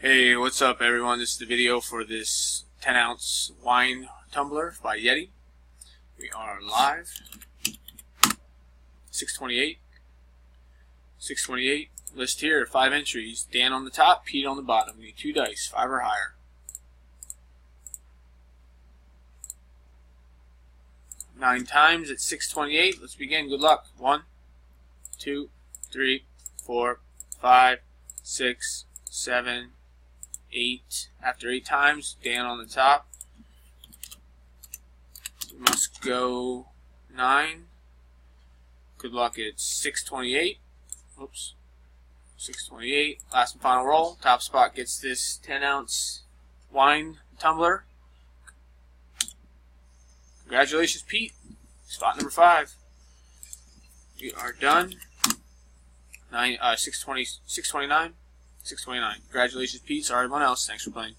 Hey, what's up everyone? This is the video for this 10-ounce wine tumbler by Yeti. We are live. 628. 628. List here, 5 entries. Dan on the top, Pete on the bottom. We need 2 dice, 5 or higher. 9 times at 628. Let's begin. Good luck. 1, 2, 3, 4, 5, 6, 7, 8. After 8 times, Dan on the top. We must go 9. Good luck at 628. Oops. 628. Last and final roll. Top spot gets this 10-ounce wine tumbler. Congratulations, Pete. Spot number 5. We are done. 629. 629. Congratulations, Pete. Sorry, everyone else. Thanks for playing.